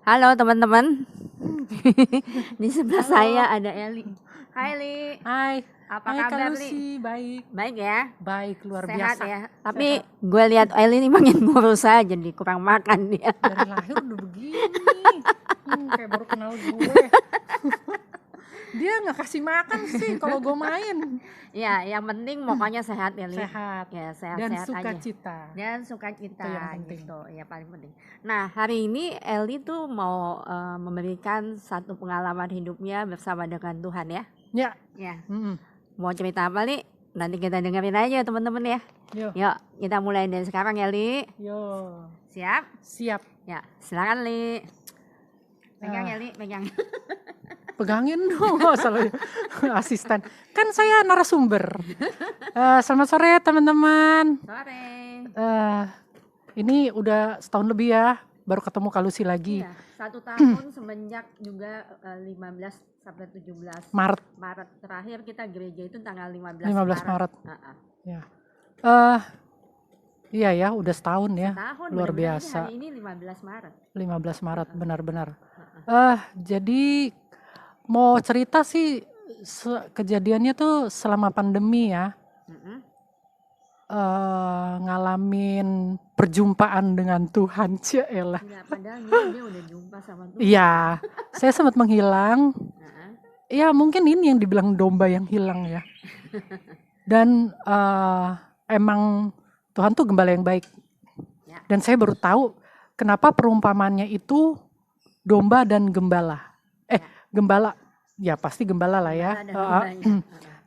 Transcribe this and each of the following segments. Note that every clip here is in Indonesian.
Halo teman-teman. Di sebelah saya ada Eli. Hai Li, Hai, apa hai Kak kabar Li? Lucy, baik, Baik ya, baik luar sehat biasa. ya. Tapi Sehat. gue lihat Eli ini makin kurus aja, jadi kurang makan dia. Dari lahir udah begini, kayak baru kenal gue. Dia nggak kasih makan sih kalau gue main. Ya, yang penting pokoknya sehat ya Li. Sehat Ya, dan sehat-sehat aja. sukacita. Dan sukacita Itu yang penting. gitu, ya paling penting. Nah, hari ini Eli tuh mau memberikan satu pengalaman hidupnya bersama dengan Tuhan ya. Ya, Ya. mm-mm. Mau cerita apa Li? Nanti kita dengerin aja teman-teman ya. Yuk, Yuk, kita mulai dari sekarang ya Li. yo, Siap? siap. Ya, silakan Li. Pegang ya Ah, Li, pegang. Pegangin dong, salah asisten. Kan saya narasumber. Selamat sore teman-teman. Sore. Ini udah setahun lebih ya, baru ketemu Kak Lucy lagi. Iya, 1 tahun semenjak juga 15 sampai 17 Maret. Maret terakhir kita gereja itu tanggal 15 Maret. Heeh. Ya. Iya ya, udah setahun ya. Tahun Luar bener-bener biasa. hari ini 15 Maret. 15 Maret benar-benar. Heeh. Jadi mau cerita sih kejadiannya tuh selama pandemi ya. Heeh. Ngalamin perjumpaan dengan Tuhan, cialah. Enggak, padahal dia udah jumpa sama Tuhan. Iya, saya sempat menghilang. Heeh. Ya mungkin ini yang dibilang domba yang hilang ya. Dan emang Tuhan tuh gembala yang baik. Ya. Dan saya baru tahu kenapa perumpamannya itu domba dan gembala. Gembala, ya pasti gembala lah ya. Gembala dan dombanya. Heeh.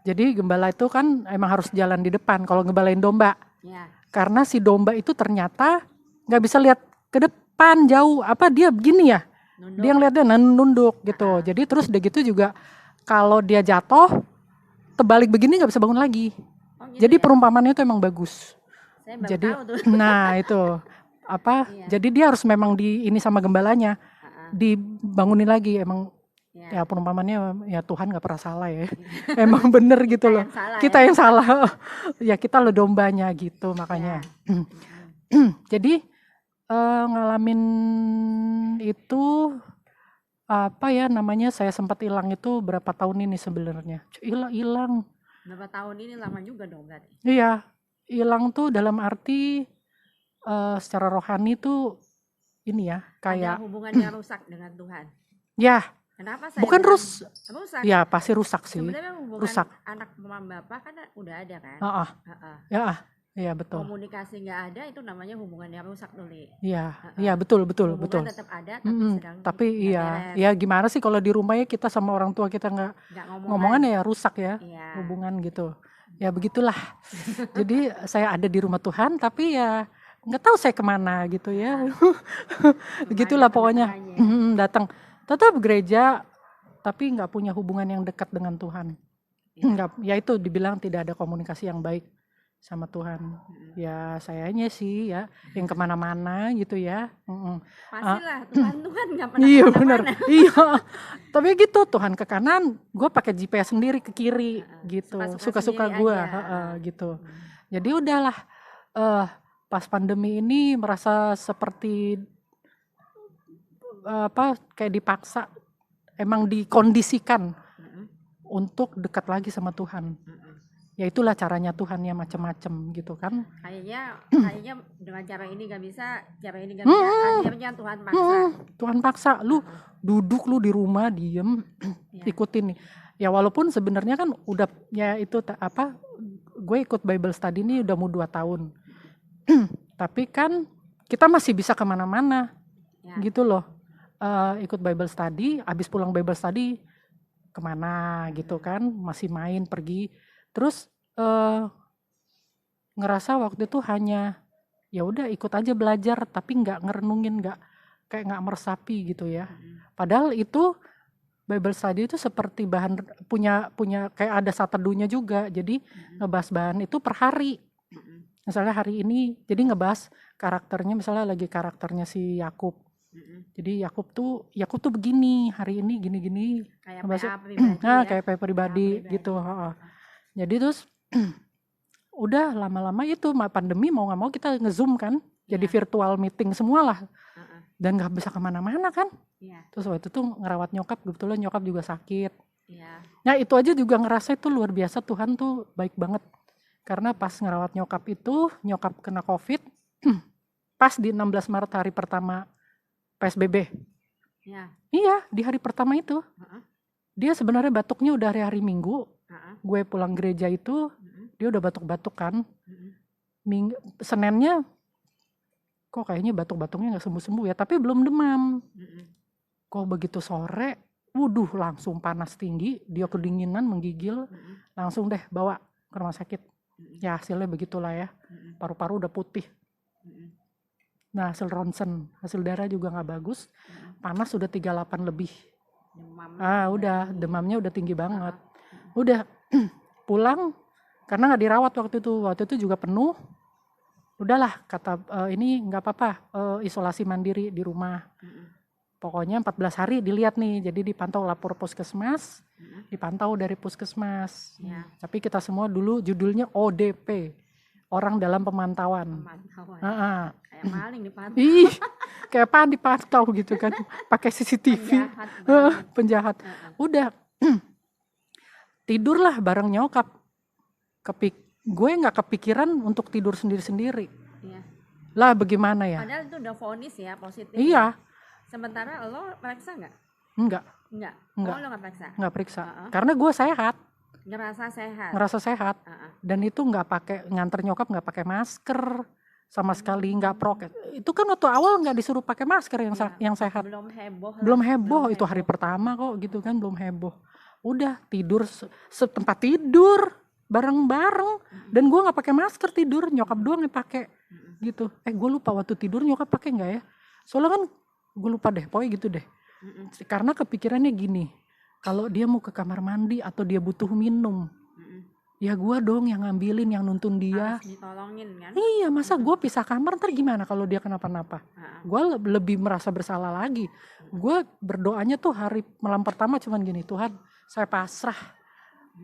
Jadi gembala itu kan emang harus jalan di depan kalau ngebalain domba. Ya. Karena si domba itu ternyata nggak bisa lihat ke depan jauh. Apa dia begini ya? Nunduk. Dia ngeliatnya nunduk gitu. Jadi terus udah gitu juga kalau dia jatuh terbalik begini nggak bisa bangun lagi. Oh, gitu Jadi ya? perumpamannya itu emang bagus. Saya baru Jadi tahu tuh. nah itu apa? Iya. Jadi dia harus memang di ini sama gembalanya Heeh. dibangunin lagi emang. Ya. Ya perumpamannya ya Tuhan nggak pernah salah ya. Emang bener gitu loh. Yang salah, Kita ya? yang salah. Ya kita lo dombanya gitu makanya. Ya. Jadi ngalamin itu apa ya namanya, saya sempat hilang itu berapa tahun ini sebenarnya. Hilang. Berapa tahun ini lama juga dong berarti. Iya, hilang tuh dalam arti secara rohani tuh ini ya kayak Ada hubungannya rusak dengan Tuhan. ya Kenapa saya bukan bilang rusak? ya pasti rusak sih. Sebenarnya hubungan Rusak. anak mama bapak kan udah ada kan. Heeh. Ya betul. Komunikasi nggak ada itu namanya hubungannya rusak dulu. Iya betul. Hubungan tetap ada tapi sedang Tapi nggak iya, beres. ya gimana sih kalau di rumah ya kita sama orang tua kita nggak ngomongan ya rusak ya Iya. hubungan gitu. Ya begitulah. Jadi saya ada di rumah Tuhan tapi ya nggak tahu saya kemana gitu ya. Begitulah pokoknya. Datang tetap gereja tapi nggak punya hubungan yang dekat dengan Tuhan. Nggak, ya itu dibilang tidak ada komunikasi yang baik sama Tuhan. Ya sayanya sih ya yang kemana-mana gitu ya. Pastilah Tuhan nggak pernah Iya kemana-mana. benar. Iya. Tapi gitu Tuhan ke kanan, gue pakai GPS sendiri ke kiri gitu. Suka-suka gue gitu. Jadi udahlah. Pas pandemi ini merasa seperti kayak dipaksa, emang dikondisikan untuk dekat lagi sama Tuhan. Ya itulah caranya Tuhan ya macam-macam gitu kan. Kayaknya dengan cara ini nggak bisa, akhirnya Tuhan paksa. Tuhan paksa, lu duduk lu di rumah diem, ikutin nih. Ya walaupun sebenarnya kan udah ya itu gue ikut Bible study ini udah mau 2 tahun. Tapi kan kita masih bisa kemana-mana gitu loh. Ikut Bible study, abis pulang Bible study kemana gitu kan, masih main pergi. Terus ngerasa waktu itu hanya ya udah ikut aja belajar tapi nggak ngerenungin, nggak meresapi gitu ya. Padahal itu Bible study itu seperti bahan punya kayak ada satedunya juga. Jadi ngebahas bahan itu per hari. Misalnya hari ini jadi ngebahas karakternya, misalnya lagi karakternya si Yakub. Jadi Yakub tuh begini, hari ini gini-gini. Kayak PA pribadi. Kayak PA pribadi gitu. Jadi terus udah lama-lama itu pandemi mau nggak mau kita nge-zoom kan, jadi virtual meeting semua lah. dan nggak bisa kemana-mana kan. Iya. Terus waktu itu ngerawat nyokap, kebetulan nyokap juga sakit. Iya. Nah itu aja juga ngerasa itu luar biasa, Tuhan tuh baik banget. Karena pas ngerawat nyokap itu, nyokap kena COVID, pas di 16 Maret hari pertama PSBB. Iya. Iya, di hari pertama itu. Heeh. Dia sebenarnya batuknya udah hari Minggu. Heeh. Gue pulang gereja itu, Heeh. dia udah batuk-batuk kan. Heeh. Seninnya, kok kayaknya batuk-batuknya gak sembuh-sembuh ya, tapi belum demam. Heeh. Kok begitu sore, wuduh langsung panas tinggi, dia kedinginan, menggigil, Heeh. langsung deh bawa ke rumah sakit. Heeh. Ya hasilnya begitulah ya, Heeh. paru-paru udah putih. Heeh. Nah hasil ronsen, hasil darah juga gak bagus, Heeh. panas udah 38 lebih. Demamnya Udah, tinggi. demamnya udah tinggi banget. Heeh. Udah pulang, karena gak dirawat waktu itu juga penuh. Udahlah kata ini gak apa-apa, isolasi mandiri di rumah. Heeh. Pokoknya 14 hari dilihat nih, jadi dipantau, lapor puskesmas, Heeh. dipantau dari puskesmas. Ya. Tapi kita semua dulu judulnya ODP, orang dalam pemantauan. Pemantauan. Kayak maling dipantau. Ih, kayak apaan dipantau gitu kan, pakai CCTV. Penjahat banget. Penjahat. Heeh. Udah tidurlah bareng nyokap. Gue nggak kepikiran untuk tidur sendiri-sendiri. Iya. Lah bagaimana ya? Padahal itu udah vonis ya, positif. Iya. Sementara lo periksa nggak? Enggak. Enggak. Enggak. Oh, lo nggak periksa? Nggak periksa. Heeh. Karena gue sehat, Ngerasa sehat. ngerasa sehat. Heeh. Dan itu nggak pakai, nganter nyokap nggak pakai masker sama sekali, nggak prokes. Itu kan waktu awal nggak disuruh pakai masker Iya. yang sehat. Belum heboh lah. Belum heboh, itu hari pertama kok gitu kan, belum heboh. Udah tidur setempat tidur bareng-bareng, dan gue nggak pakai masker tidur, nyokap doang yang pakai gitu. Gue lupa waktu tidur nyokap pakai nggak ya? Soalnya kan gue lupa deh, pokoknya gitu deh. Karena kepikirannya gini, kalau dia mau ke kamar mandi atau dia butuh minum, ya gue dong yang ngambilin, yang nuntun dia. Harus ditolongin kan? Iya, masa gue pisah kamar ntar gimana kalau dia kenapa-napa? Gue lebih merasa bersalah lagi. Gue berdoanya tuh hari malam pertama cuman gini, Tuhan saya pasrah,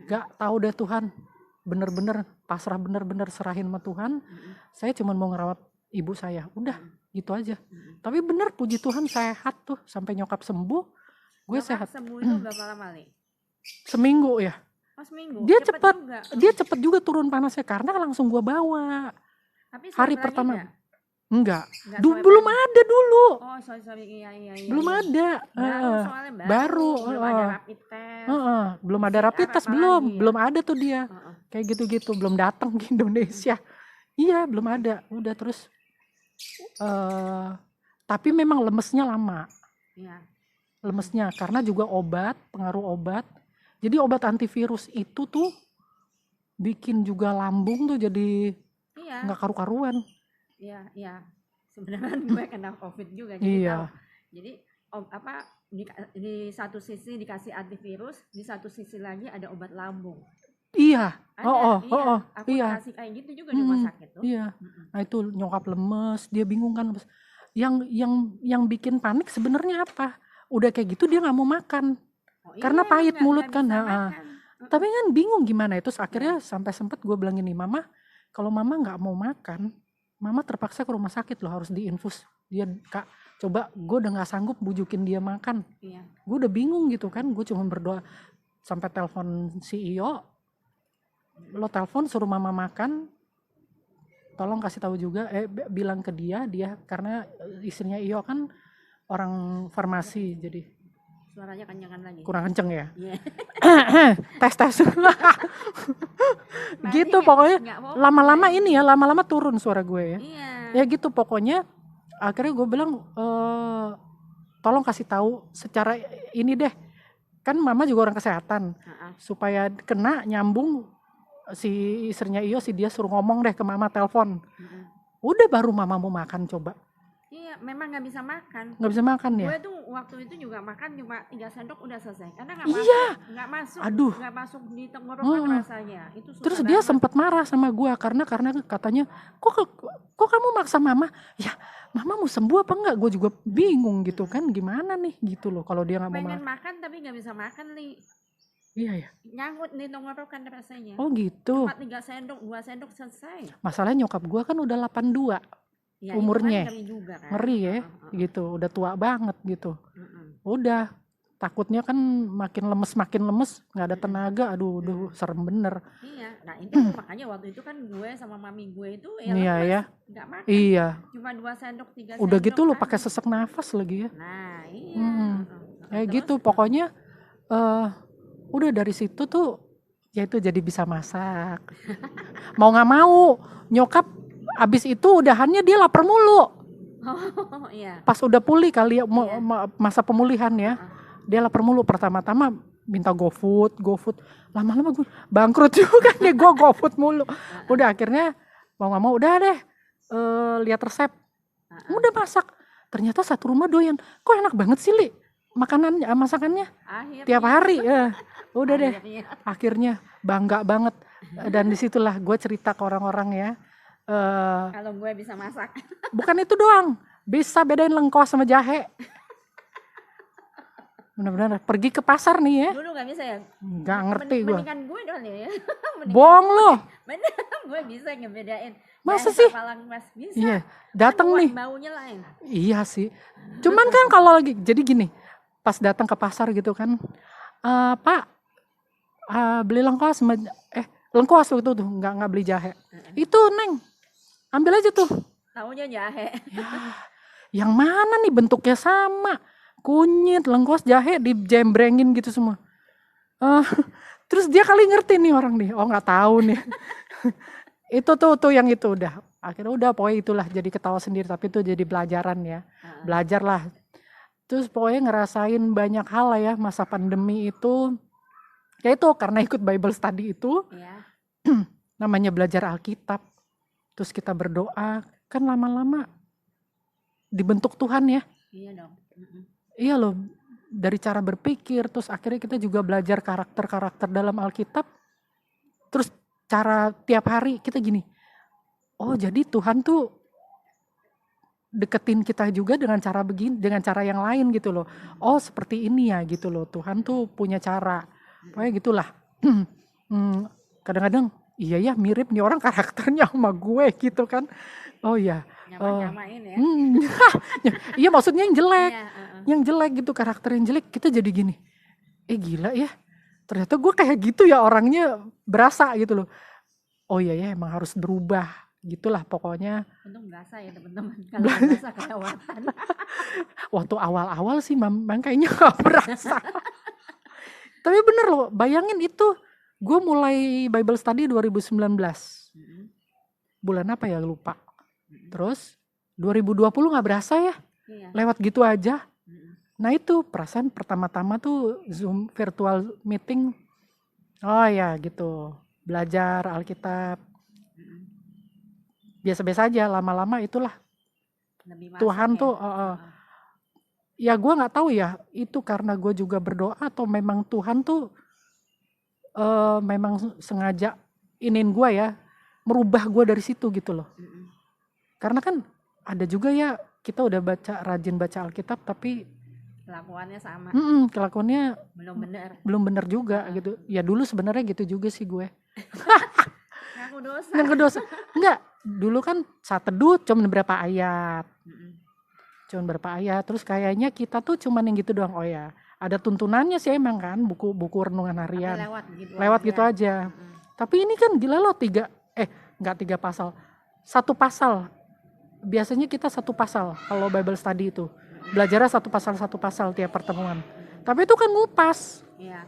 gak tahu deh Tuhan, bener-bener pasrah, bener-bener serahin sama Tuhan. Saya cuman mau ngerawat ibu saya, udah gitu aja. Tapi bener puji Tuhan sehat tuh, sampai nyokap sembuh, gue Nyokap sehat. sembuh itu berapa lama nih? Seminggu ya. Oh, seminggu. Dia cepet juga turun panasnya karena langsung gue bawa. Tapi Hari lagi pertama enggak? enggak. Enggak Belum ada dulu. Oh, sorry. Iya. Belum ada. Soalnya Baru. Belum ada rapid test. Belum ada rapid test, belum ada tuh dia. Kayak gitu-gitu, belum datang ke Indonesia. Iya, belum ada. Udah terus tapi memang lemesnya lama. Iya. Lemesnya karena juga obat, pengaruh obat. Jadi obat antivirus itu tuh bikin juga lambung tuh jadi nggak karu-karuan. Iya. Sebenarnya gue kena COVID juga, jadi Iya. tahu. Jadi di satu sisi dikasih antivirus, di satu sisi lagi ada obat lambung. Iya. Aku Iya. dikasih kayak gitu juga di rumah sakit tuh. Iya. Nah itu nyokap lemes, dia bingung kan. Yang bikin panik sebenarnya apa? Udah kayak gitu dia nggak mau makan. Karena pahit mulut kan. Tapi kan bingung gimana itu. Akhirnya sampai sempet gue bilang gini, Mama, kalau Mama nggak mau makan, Mama terpaksa ke rumah sakit loh, harus diinfus. Dia Kak, coba gue udah nggak sanggup bujukin dia makan. Iya. Gue udah bingung gitu kan. Gue cuma berdoa sampai telepon CEO. Lo telepon suruh Mama makan. Tolong kasih tahu juga, bilang ke dia karena istrinya Iyo kan orang farmasi, jadi suaranya kenyangan lagi. Kurang kenceng ya. Yeah. tes. Gitu pokoknya lama-lama turun suara gue ya. Iya. Ya gitu pokoknya. Akhirnya gue bilang tolong kasih tahu secara ini deh. Kan Mama juga orang kesehatan. Supaya kena nyambung si istrinya Iyo, dia suruh ngomong deh ke Mama, telepon. Udah baru Mama mau makan coba. Iya, memang nggak bisa makan. Nggak bisa makan ya. Gue tuh waktu itu juga makan cuma 3 sendok udah selesai. Karena nggak masuk. Aduh. Nggak masuk di tenggorokan rasanya. Itu terus dia sempat marah sama gue karena katanya kok kamu maksa Mama? Ya Mama mau sembuh apa enggak? Gue juga bingung gitu kan, gimana nih gitu loh kalau dia nggak mau pengen makan tapi nggak bisa makan Li. Iya ya. Nyangkut di tenggorokan rasanya. Oh gitu. Cuma 3 sendok, 2 sendok selesai. Masalahnya nyokap gue kan udah 82 ya, umurnya. Ngeri juga kan. Ngeri ya. gitu, udah tua banget gitu. Mm-mm. Udah takutnya kan makin lemes nggak ada tenaga, aduh serem bener. Iya, nah itu makanya waktu itu kan gue sama mami gue itu ya Iya lemes, ya, nggak makan, iya. cuma 2 sendok 3 Udah sendok gitu lo pakai aja. sesak nafas lagi ya. Nah iya, Kayak terus gitu pokoknya. Udah dari situ tuh ya itu jadi bisa masak. Mau nggak mau nyokap abis itu udahannya dia lapar mulu. oh iya, Pas udah pulih kali ya Iya. masa pemulihan ya, dia lapar mulu. Pertama-tama minta GoFood, lama-lama gue bangkrut juga nih, gue GoFood mulu. Udah akhirnya mau nggak mau udah deh lihat resep, udah masak. Ternyata satu rumah doyan. Kok enak banget sih Li makanannya, masakannya akhirnya, tiap hari ya. Udah deh akhirnya. akhirnya bangga banget. Dan disitulah gue cerita ke orang-orang ya, Kalau gue bisa masak. bukan itu doang, bisa bedain lengkuas sama jahe. Benar-benar pergi ke pasar nih ya, Dulu nggak bisa ya. nggak ngerti gue. Mendingan gue dong ya. Bohong loh. Bener, gue bisa ngebedain. Masa jahe sih? sama lengkuas, bisa. Iya, datang Kan nih. baunya lain. Iya sih. Cuman kan kalau lagi jadi gini, pas datang ke pasar gitu kan, Pak, beli lengkuas sama lengkuas waktu tuh nggak beli jahe. Itu Neng, ambil aja tuh. Taunya jahe. Ya, yang mana nih bentuknya sama, kunyit, lengkuas, jahe dijembrengin gitu semua. Terus dia kali ngerti nih orang nih, oh nggak tahu nih. Itu tuh yang itu udah. Akhirnya udah pokoknya itulah jadi ketawa sendiri, tapi itu jadi pelajaran ya. Belajar lah. Terus pokoknya ngerasain banyak hal lah ya masa pandemi itu. Ya itu karena ikut Bible study itu, Iya. namanya belajar Alkitab. Terus kita berdoa, kan lama-lama dibentuk Tuhan ya. Iya dong. Iya loh, dari cara berpikir, terus akhirnya kita juga belajar karakter-karakter dalam Alkitab. Terus cara tiap hari kita gini, oh jadi Tuhan tuh deketin kita juga dengan cara begini, dengan cara yang lain gitu loh. Oh seperti ini ya gitu loh, Tuhan tuh punya cara. Pokoknya gitulah. Kadang-kadang iya ya mirip nih orang karakternya sama gue gitu kan. Oh iya. Nyamain ya. Iya maksudnya yang jelek. Iya, Yang jelek gitu, karakter yang jelek, kita jadi gini. Gila ya. Ternyata gue kayak gitu ya orangnya, berasa gitu loh. Oh iya ya emang harus berubah. Gitulah pokoknya. Untung berasa ya teman-teman. Kalau berasa kelewatan. Waktu awal-awal sih memang kayaknya gak berasa. Tapi bener loh, bayangin itu. Gue mulai Bible study 2019. Bulan apa ya lupa. Terus 2020 gak berasa ya. Lewat gitu aja. Nah itu perasaan pertama-tama tuh Zoom virtual meeting. Oh ya gitu. Belajar Alkitab. Biasa-biasa aja, lama-lama itulah. Tuhan tuh ya gue gak tahu ya, itu karena gue juga berdoa atau memang Tuhan tuh memang sengaja iniin gue ya, merubah gue dari situ gitu loh. Karena kan ada juga ya, kita udah rajin baca Alkitab tapi kelakuannya sama. Kelakuannya belum bener juga gitu. Ya dulu sebenarnya gitu juga sih gue. Ngaku dosa. Enggak, dulu kan saat teduh cuma berapa ayat. Terus kayaknya kita tuh cuman yang gitu doang. Oh ya, ada tuntunannya sih emang kan, buku renungan harian. Lewat gitu aja. Tapi ini kan gila loh 3 pasal. 1 pasal. Biasanya kita 1 pasal kalau Bible study itu. Belajarnya 1 pasal tiap pertemuan. Tapi itu kan ngupas. Iya.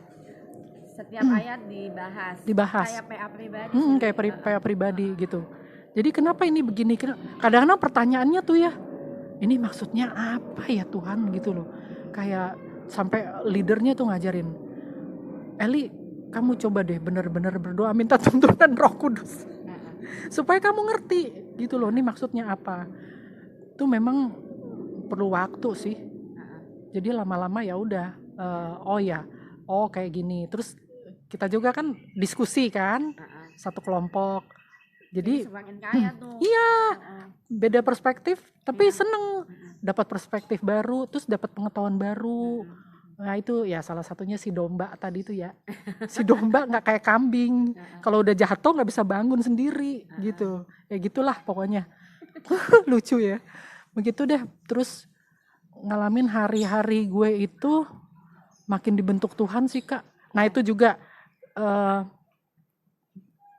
Setiap ayat dibahas. Kayak PA pribadi. Kayak PA pribadi gitu. Jadi kenapa ini begini? Kadang-kadang pertanyaannya tuh ya, ini maksudnya apa ya Tuhan gitu loh. Kayak sampai leadernya tuh ngajarin, Eli, kamu coba deh benar-benar berdoa minta tuntunan Roh Kudus. Supaya kamu ngerti gitu loh, ini maksudnya apa. Itu memang perlu waktu sih. Jadi lama-lama ya udah, kayak gini. Terus kita juga kan diskusi kan, satu kelompok. Jadi semakin kaya tuh. Iya, beda perspektif, tapi seneng dapat perspektif baru, terus dapat pengetahuan baru. Nah itu ya salah satunya si domba tadi itu ya. Si domba nggak kayak kambing. Kalau udah jatuh nggak bisa bangun sendiri gitu. Ya gitulah pokoknya. Lucu ya. Begitu deh. Terus ngalamin hari-hari gue itu makin dibentuk Tuhan sih Kak. Nah itu juga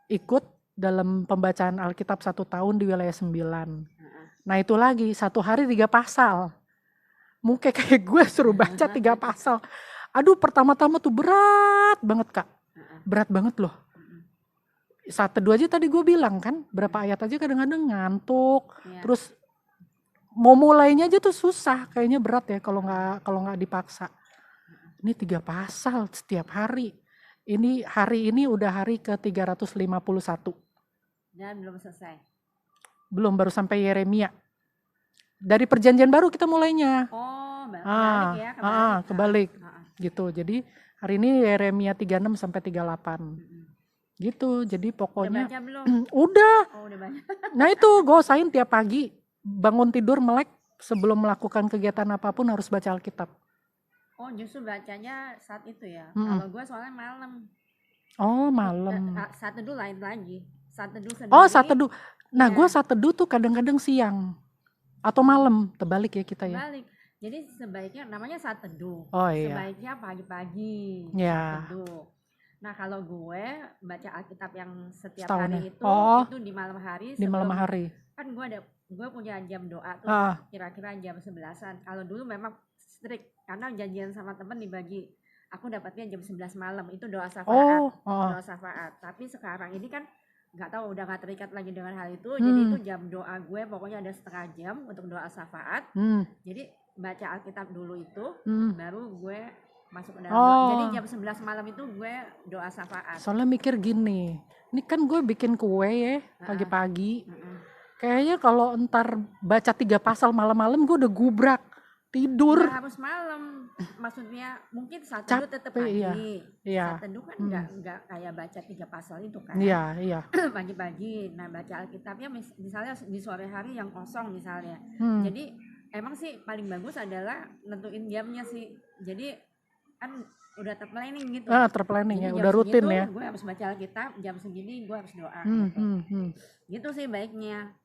ikut dalam pembacaan Alkitab 1 tahun di wilayah 9. Nah itu lagi 1 hari 3 pasal. Mungkin kayak gue suruh baca 3 pasal. Aduh pertama-tama tuh berat banget Kak. Berat banget loh. 1 teduh aja tadi gue bilang kan, berapa ayat aja kadang-kadang ngantuk. Terus mau mulainya aja tuh susah, kayaknya berat ya kalau nggak dipaksa. Ini 3 pasal setiap hari. Ini hari ini udah hari ke 351. Dan belum selesai. Belum, baru sampai Yeremia. Dari perjanjian baru kita mulainya. Oh, kebalik ya, kebalik. Gitu. Jadi hari ini Yeremia 36 sampai 38. Gitu. Jadi pokoknya udah baca belum? Udah. Oh, udah baca. Nah itu gue usahain tiap pagi bangun tidur melek sebelum melakukan kegiatan apapun harus baca Alkitab. Oh, justru bacanya saat itu ya. Kalau gue soalnya malam. Oh, malam. Saat teduh lain lagi. Saat teduh sendiri. Oh, saat teduh. Nah, gue saat teduh tuh kadang-kadang siang atau malam. Terbalik ya kita ya. Terbalik. Jadi sebaiknya namanya saat teduh. Oh iya. Sebaiknya pagi-pagi saat teduh. Nah, kalau gue baca Alkitab yang setiap hari itu di malam hari. Di malam hari. Kan gue punya jam doa tuh kira-kira jam 11-an. Kalau dulu memang strict karena janjian sama temen dibagi. Aku dapatnya jam 11 malam itu doa syafaat. Doa syafaat. Tapi sekarang ini kan nggak tahu udah nggak terikat lagi dengan hal itu. Jadi itu jam doa gue pokoknya ada setengah jam untuk doa syafaat. Jadi baca Alkitab dulu itu baru gue masuk ke dalam doa. Jadi jam 11 malam itu gue doa syafaat. Soalnya mikir gini, ini kan gue bikin kue ya pagi-pagi. Kayaknya kalau ntar baca 3 pasal malam-malam gue udah gubrak tidur. Nggak harus malam, maksudnya mungkin saat teduh tetap pagi. Saat teduh kan nggak kayak baca 3 pasal itu kan. Iya. Pagi-pagi, nah baca Alkitabnya misalnya di sore hari yang kosong misalnya. Jadi emang sih paling bagus adalah nentuin jamnya sih. Jadi kan udah terplanning gitu. Terplanning ya, udah rutin segitu, ya. Gue harus baca Alkitab, jam segini gue harus doa. Gitu sih baiknya.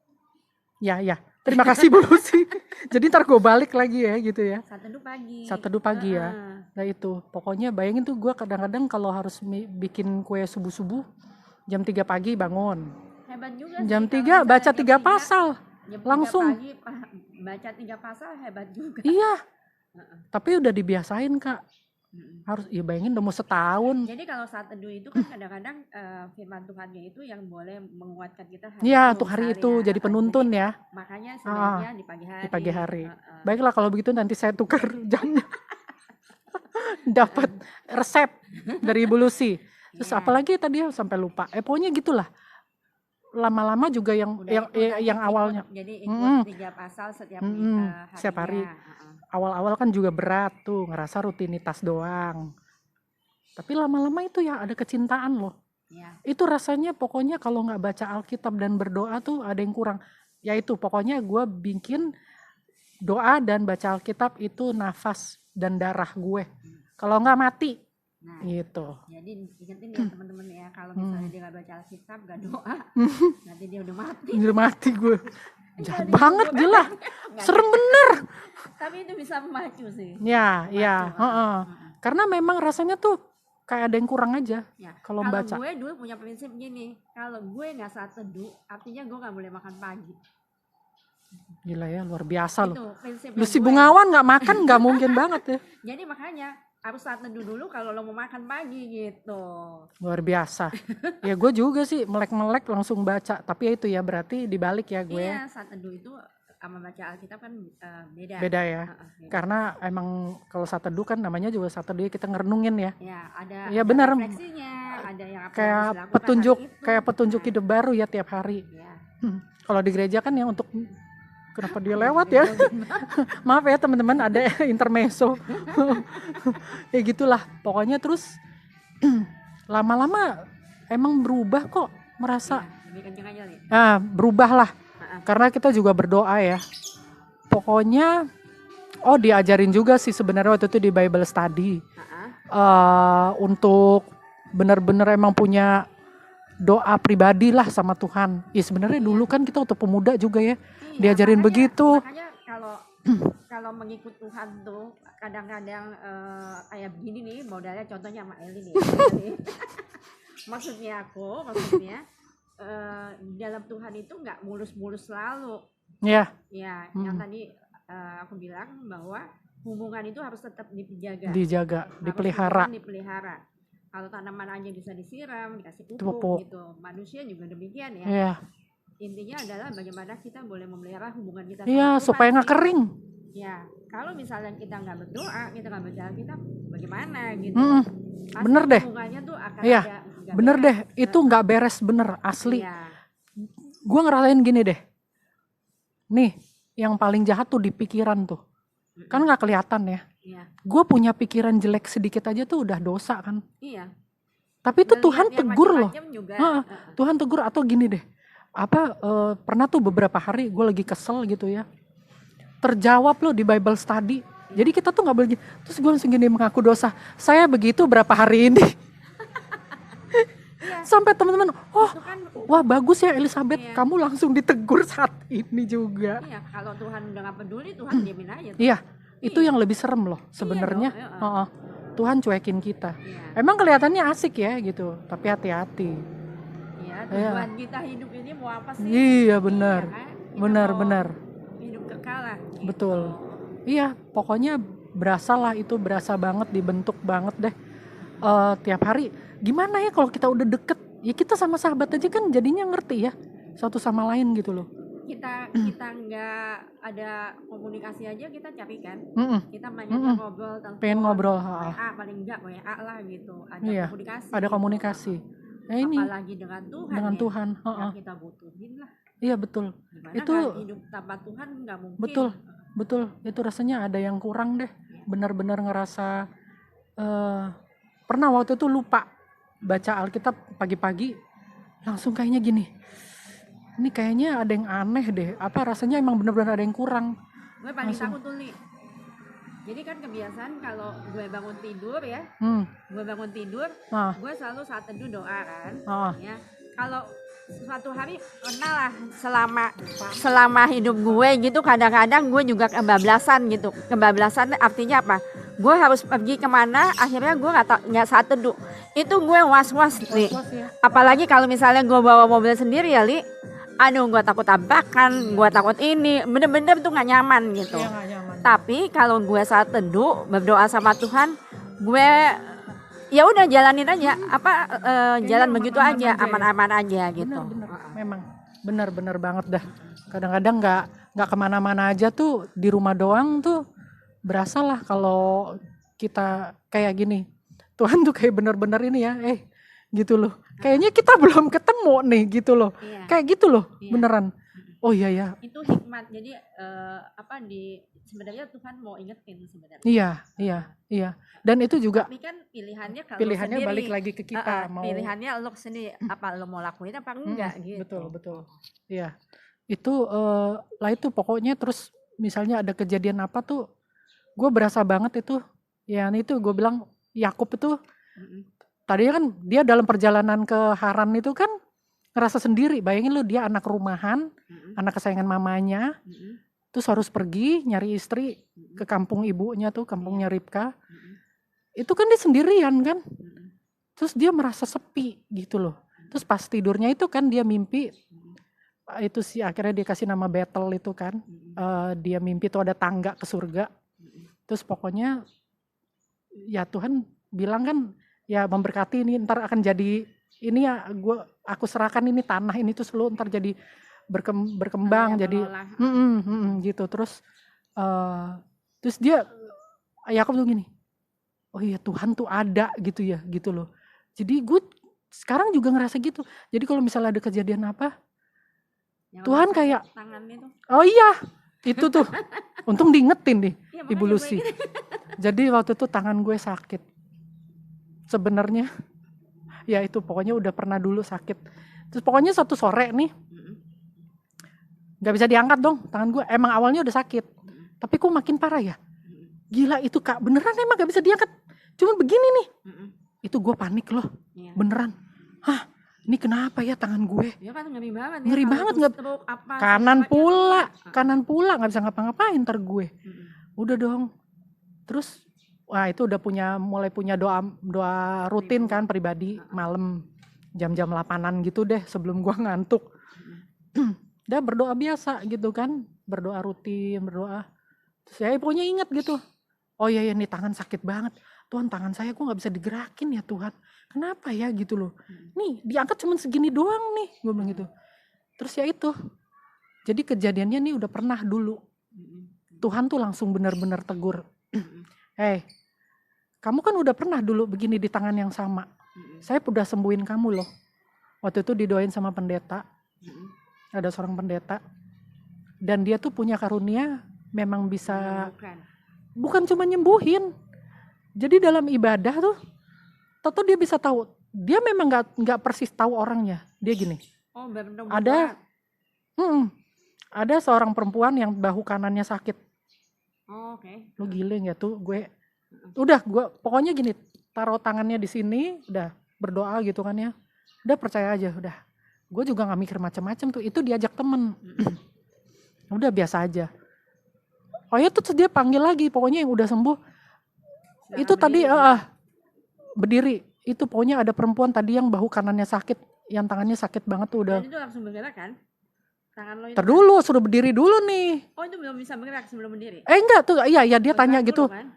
Ya. Terima kasih Bu Lucy. Jadi ntar gue balik lagi ya gitu ya. Saat teduh pagi ya. Nah itu, pokoknya bayangin tuh gue kadang-kadang kalau harus bikin kue subuh-subuh jam 3 pagi bangun. Hebat juga jam sih. 3 baca 3 pasal. Langsung. Pagi, baca 3 pasal hebat juga. Iya. Tapi udah dibiasain Kak. Harus, ya bayangin udah mau setahun. Jadi kalau saat teduh itu kan kadang-kadang firman Tuhannya itu yang boleh menguatkan kita hari itu. Untuk hari itu jadi penuntun ya. Makanya sebaiknya di pagi hari. Di pagi hari. Baiklah kalau begitu nanti saya tukar jamnya. Dapat resep dari Ibu Lucy. Terus apalagi tadi sampai lupa. Pokoknya gitulah. Lama-lama juga yang awalnya. Jadi ikut 3 pasal setiap hari. Awal-awal kan juga berat tuh, ngerasa rutinitas doang. Tapi lama-lama itu ya ada kecintaan loh. Ya. Itu rasanya pokoknya kalau nggak baca Alkitab dan berdoa tuh ada yang kurang. Ya itu pokoknya gue bikin doa dan baca Alkitab itu nafas dan darah gue. Kalau nggak mati. Nah, gitu. Jadi ingetin ya teman-teman ya, kalau misalnya dia nggak baca Alkitab, nggak doa, nanti dia udah mati. Udah mati gue. Jahat banget gila. Serem bener. Tapi itu bisa memacu sih. Ya. Karena memang rasanya tuh kayak ada yang kurang aja kalau baca. Kalau gue dulu punya prinsip gini, kalau gue nggak saat teduh, artinya gue nggak boleh makan pagi. Gila ya, luar biasa loh. Lucy Bungawan nggak makan nggak mungkin banget ya. Jadi makanya harus saat teduh dulu kalau lo mau makan pagi gitu. Luar biasa. Ya gue juga sih melek-melek langsung baca. Tapi ya itu ya berarti dibalik ya gue. Iya, saat teduh itu sama baca Alkitab kan beda. Beda ya. Beda. Karena emang kalau saat teduh kan namanya juga saat teduh kita ngerenungin ya. Ya, ada benar. refleksinya, ada yang apa kayak petunjuk hidup baru ya tiap hari. Ya. Kalau di gereja kan ya untuk kenapa dia lewat ya? Maaf ya teman-teman, ada intermezzo. Ya gitulah. Pokoknya terus lama-lama emang berubah kok, merasa. Berubah lah. Karena kita juga berdoa ya. Pokoknya diajarin juga sih sebenarnya waktu itu di Bible study. Untuk benar-benar emang punya doa pribadi lah sama Tuhan. Ya sebenarnya dulu kan kita waktu pemuda juga ya diajarin begitu. Makanya kalau kalau mengikut Tuhan tuh kadang-kadang kayak begini nih modalnya, contohnya sama Eli nih. maksudnya dalam Tuhan itu nggak mulus-mulus selalu. Ya, yang tadi aku bilang bahwa hubungan itu harus tetap dijaga, dipelihara. Kalau tanaman aja bisa disiram, dikasih pupuk gitu. Manusia juga demikian ya. Intinya adalah bagaimana kita boleh memelihara hubungan kita sama Tuhan, supaya nggak kering. Ya, kalau misalnya kita nggak berdoa, kita nggak berjalan, kita bagaimana gitu. Bener deh. Hubungannya tuh akan bener beres. Deh, itu nggak beres bener, asli. Gue ngerasain gini deh. Nih, yang paling jahat tuh di pikiran tuh. Kan nggak kelihatan ya. Gue punya pikiran jelek sedikit aja tuh udah dosa kan. Iya. Tapi itu Tuhan tegur loh. Tuhan tegur. Atau gini deh. Pernah tuh beberapa hari gue lagi kesel gitu ya. Terjawab loh di Bible study. Jadi kita tuh nggak boleh. Terus gue langsung gini mengaku dosa. Saya begitu berapa hari ini. Sampai teman-teman, wah bagus ya Elizabeth, kamu langsung ditegur saat ini juga. Iya, kalau Tuhan udah nggak peduli, Tuhan diamin aja. Iya, itu yang lebih serem loh sebenarnya. Tuhan cuekin kita. Emang kelihatannya asik ya gitu, tapi hati-hati. Tujuan kita hidup ini mau apa sih? Iya benar, benar. Hidup kekal lah. Betul. Iya, pokoknya berasa banget, dibentuk banget deh. Tiap hari. Gimana ya kalau kita udah deket? Ya kita sama sahabat aja kan jadinya ngerti ya satu sama lain gitu loh. Kita nggak ada komunikasi aja kita capek kan. Kita banyak ngobrol, pengen ngobrol. Paling enggak WA lah gitu. Ada komunikasi. Ada komunikasi. Ini apalagi dengan Tuhan. Dengan Tuhan. Yang kita butuhin lah. Iya betul. Gimana itu kan hidup tanpa Tuhan nggak mungkin. Betul. Itu rasanya ada yang kurang deh. Benar-benar ngerasa pernah waktu itu lupa baca Alkitab pagi-pagi, langsung kayaknya gini, ini kayaknya ada yang aneh deh, rasanya emang benar-benar ada yang kurang. Gue paling takut tuh nih, jadi kan kebiasaan kalau gue bangun tidur ya, gue selalu saat teduh doa kan, ya. Kalau suatu hari pernah lah selama hidup gue gitu, kadang-kadang gue juga kebablasan gitu. Kebablasan artinya apa? Gue harus pergi kemana, akhirnya gue nggak saat teduh. Itu gue was-was nih. Apalagi kalau misalnya gue bawa mobil sendiri ya, Li. Aduh, gue takut tabrakan, gue takut ini. Bener-bener tuh nggak nyaman gitu. Gak nyaman. Tapi kalau gue saat teduh, berdoa sama Tuhan, gue ya udah jalanin aja. Jalan begitu aja, aman-aman aja gitu. Bener. Memang bener banget dah. Kadang-kadang nggak kemana-mana aja tuh, di rumah doang tuh. Berasalah kalau kita kayak gini, Tuhan tuh kayak bener-bener ini ya, gitu loh. Kayaknya kita belum ketemu nih gitu loh. Kayak gitu loh, beneran. Oh iya ya. Itu hikmat. Jadi sebenarnya Tuhan mau ingetin sebenarnya. Iya. Dan itu juga. Tapi kan pilihannya sendiri, balik lagi ke kita. Pilihannya lo sendiri, apa lo mau lakuin apa enggak gitu. Betul. Iya. Itu itu pokoknya terus misalnya ada kejadian apa tuh. Gue berasa banget itu, ya itu gue bilang Yakub itu, tadinya kan dia dalam perjalanan ke Haran itu kan ngerasa sendiri. Bayangin lu, dia anak rumahan, anak kesayangan mamanya, terus harus pergi nyari istri ke kampung ibunya tuh, kampungnya Ribka. Itu kan dia sendirian kan, terus dia merasa sepi gitu loh. Terus pas tidurnya itu kan dia mimpi, itu sih akhirnya dia kasih nama Bethel itu kan, dia mimpi tuh ada tangga ke surga. Terus pokoknya ya Tuhan bilang kan ya memberkati ini ntar akan jadi ini ya, aku serahkan ini tanah ini tuh selalu ntar jadi berkembang jadi gitu. Terus dia Yakub tuh gini, oh iya Tuhan tuh ada gitu ya gitu loh. Jadi gue sekarang juga ngerasa gitu. Jadi kalau misalnya ada kejadian apa, Tuhan kayak oh iya itu tuh untung diingetin nih Ibu Lucy. Jadi waktu itu tangan gue sakit. Sebenarnya ya itu pokoknya udah pernah dulu sakit. Terus pokoknya satu sore nih nggak bisa diangkat dong tangan gue. Emang awalnya udah sakit, tapi kok makin parah ya. Gila itu Kak, beneran emang nggak bisa diangkat. Cuman begini nih. Itu gue panik loh, beneran. ini kenapa ya tangan gue? Ya kan ngeri banget. Ngeri banget, nggak kanan pula nggak bisa ngapa-ngapain ntar gue. Udah dong. Terus wah itu udah mulai punya doa rutin kan pribadi malam jam-jam 8-an gitu deh sebelum gua ngantuk. Udah berdoa biasa gitu kan, berdoa rutin, berdoa. Terus ya pokoknya ingat gitu. Oh iya nih tangan sakit banget. Tuhan tangan saya kok nggak bisa digerakin ya Tuhan. Kenapa ya gitu loh. Nih diangkat cuma segini doang nih, gue bilang gitu. Terus ya itu. Jadi kejadiannya nih udah pernah dulu. Tuhan tuh langsung benar-benar tegur. Hey, kamu kan udah pernah dulu begini di tangan yang sama. Saya udah sembuhin kamu loh. Waktu itu didoain sama pendeta. Ada seorang pendeta. Dan dia tuh punya karunia memang bisa. Bukan cuma nyembuhin. Jadi dalam ibadah tuh, tentu dia bisa tahu. Dia memang nggak persis tahu orangnya. Dia gini. Ada seorang perempuan yang bahu kanannya sakit. Oke. Lu gile nggak tuh? Gue pokoknya gini. Taruh tangannya di sini, udah berdoa gitu kan ya. Udah percaya aja, udah. Gue juga nggak mikir macam-macam tuh. Itu diajak temen. Udah biasa aja. Oh ya terus dia panggil lagi. Pokoknya yang udah sembuh. Itu tadi berdiri. Itu pokoknya ada perempuan tadi yang bahu kanannya sakit, yang tangannya sakit banget tuh udah. Dan itu langsung bergerak kan? Tangan lo itu. Dulu suruh berdiri dulu nih. Oh itu belum bisa bergerak sebelum berdiri? Enggak tuh, iya dia tanya gitu. Kan?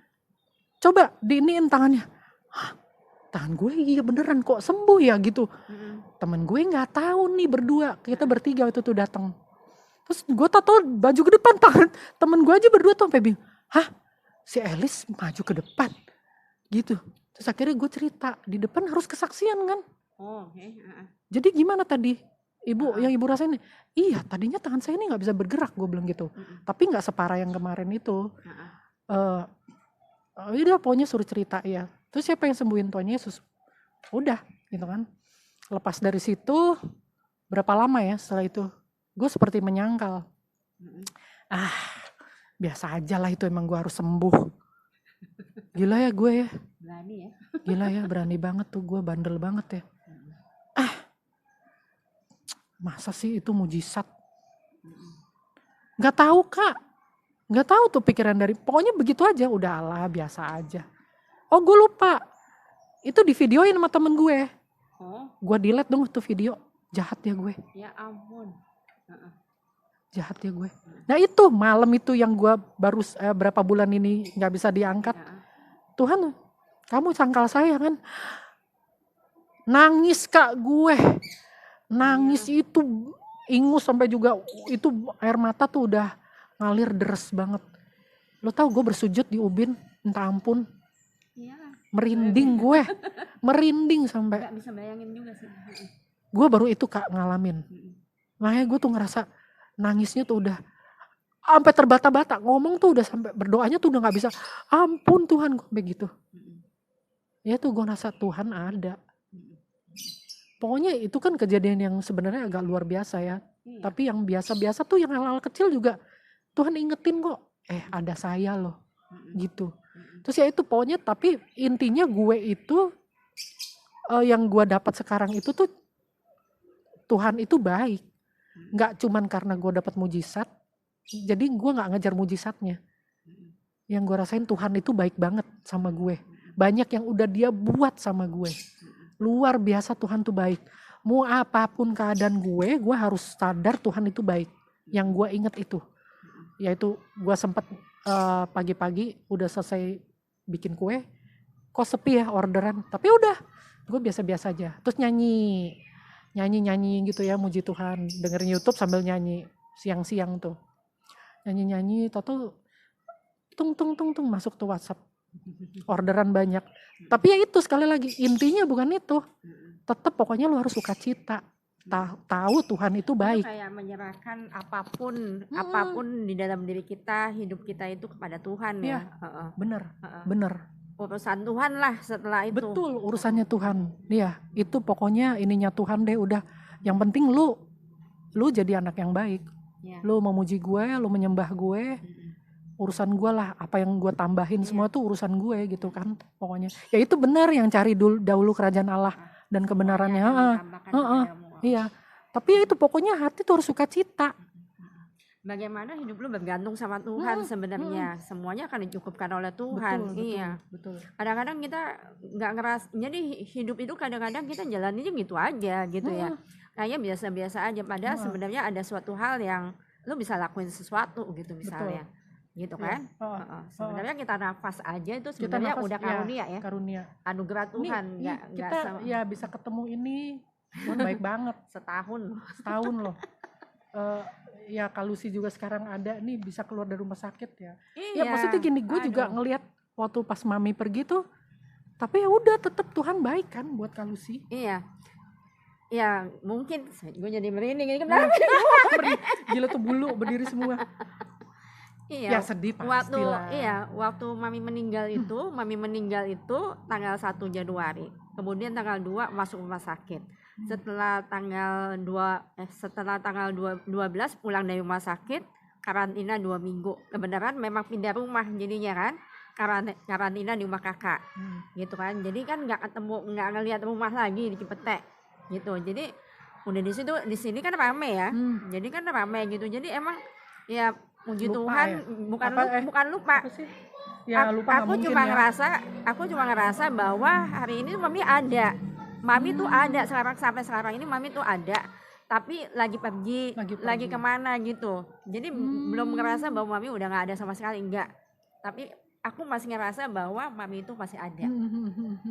Coba diiniin tangannya. Hah, tangan gue iya beneran kok sembuh ya gitu. Temen gue nggak tahu nih berdua, kita bertiga itu tuh datang. Terus gue tahu baju ke depan tangan temen gue aja berdua tuh sampai bingung. Hah, si Elis maju ke depan gitu. Terus akhirnya gue cerita di depan harus kesaksian kan. Jadi gimana tadi ibu yang ibu rasain? Iya tadinya tangan saya ini nggak bisa bergerak, gue bilang gitu. Tapi nggak separah yang kemarin itu. Udah pokoknya suruh cerita ya. Terus siapa yang sembuhin? Tuhan Yesus. Udah gitu kan. Lepas dari situ berapa lama ya setelah itu gue seperti menyangkal. Biasa aja lah itu emang gue harus sembuh. Gila ya gue ya. Berani ya. Gila ya berani banget tuh gue, bandel banget ya. Masa sih itu mujizat? Gak tahu kak. Gak tahu tuh pikiran dari, pokoknya begitu aja, udah Allah biasa aja. Oh gue lupa, itu di videoin sama temen gue. Gue delete dong tuh video, jahat ya gue. Ya ampun. Jahat ya gue. Nah itu malam itu yang gue baru berapa bulan ini gak bisa diangkat. Tuhan, kamu sangkal saya kan. Nangis kak gue. Nangis itu ingus sampai juga itu air mata tuh udah ngalir deres banget. Lo tau gue bersujud di ubin, minta ampun. Merinding gue. Merinding sampai. Gak bisa bayangin juga sih. Gue baru itu kak ngalamin. Makanya gue tuh ngerasa nangisnya tuh udah sampai terbata-bata. Ngomong tuh udah sampai berdoanya tuh udah gak bisa. Ampun Tuhan gue begitu. Ya tuh gue ngerasa Tuhan ada. Pokoknya itu kan kejadian yang sebenarnya agak luar biasa ya. Tapi yang biasa-biasa tuh yang hal-hal kecil juga Tuhan ingetin kok. Ada saya loh. Gitu. Terus ya itu pokoknya tapi intinya gue itu yang gue dapat sekarang itu tuh Tuhan itu baik. Gak cuman karena gue dapat mujizat. Jadi gue gak ngejar mujizatnya. Yang gue rasain Tuhan itu baik banget sama gue. Banyak yang udah dia buat sama gue. Luar biasa Tuhan tuh baik. Mau apapun keadaan gue harus sadar Tuhan itu baik. Yang gue inget itu. Yaitu gue sempat pagi-pagi udah selesai bikin kue. Kok sepi ya orderan. Tapi udah gue biasa-biasa aja. Terus nyanyi gitu ya muji Tuhan. Dengerin YouTube sambil nyanyi. Siang-siang tuh. Nyanyi-nyanyi. Tahu tung masuk tuh WhatsApp. Orderan banyak. Tapi ya itu sekali lagi intinya bukan itu. Tetap pokoknya lu harus sukacita. Tahu Tuhan itu baik. Itu kayak menyerahkan apapun di dalam diri kita, hidup kita itu kepada Tuhan ya. Bener. Urusan Tuhan lah setelah itu. Betul, urusannya Tuhan. Iya, itu pokoknya ininya Tuhan deh udah. Yang penting lu jadi anak yang baik. Lu memuji gue, lu menyembah gue. Urusan gue lah, apa yang gue tambahin semua tuh urusan gue gitu kan pokoknya. Ya itu benar yang cari dahulu kerajaan Allah dan kebenarannya. ditambahkan kepadamu. Iya. Tapi ya itu pokoknya hati tuh harus sukacita. Bagaimana hidup lu bergantung sama Tuhan sebenarnya. Semuanya akan dicukupkan oleh Tuhan. Betul. Kadang-kadang kita nggak ngeras. Jadi hidup itu kadang-kadang kita jalaninnya gitu aja gitu ya. Kayaknya biasa-biasa aja. Padahal sebenarnya ada suatu hal yang lu bisa lakuin sesuatu gitu misalnya. Gitu kan. Sebenarnya kita nafas aja itu sebenarnya udah karunia ya. Karunia. Anugerah Tuhan. Kita ya bisa ketemu ini. Baik banget. Setahun loh. Ya Kalusi juga sekarang ada nih bisa keluar dari rumah sakit ya. Ya maksudnya gini, gue juga ngelihat waktu pas Mami pergi tuh, tapi ya udah tetap Tuhan baik kan buat Kalusi. Iya. Ya mungkin gue jadi merinding ini kenapa? Gila tuh bulu berdiri semua. Iya. Ya sedih pastilah. Waktu Mami meninggal itu tanggal 1 Januari. Kemudian tanggal 2 masuk rumah sakit. Setelah tanggal 12 pulang dari rumah sakit, karantina 2 minggu. Kebenaran memang pindah rumah jadinya kan, karantina di rumah kakak, gitu kan. Jadi kan nggak ngelihat rumah lagi di Cipete, gitu. Jadi udah di sini kan rame ya, jadi kan rame gitu. Jadi emang ya puji Tuhan ya? bukan lupa. Ya, lupa aku cuma ngerasa bahwa hari ini Mami ada. Mami tuh ada sampai sekarang ini Mami tuh ada, tapi lagi pergi. Lagi kemana gitu. Jadi belum ngerasa bahwa Mami udah nggak ada sama sekali, enggak. Tapi aku masih ngerasa bahwa Mami itu masih ada.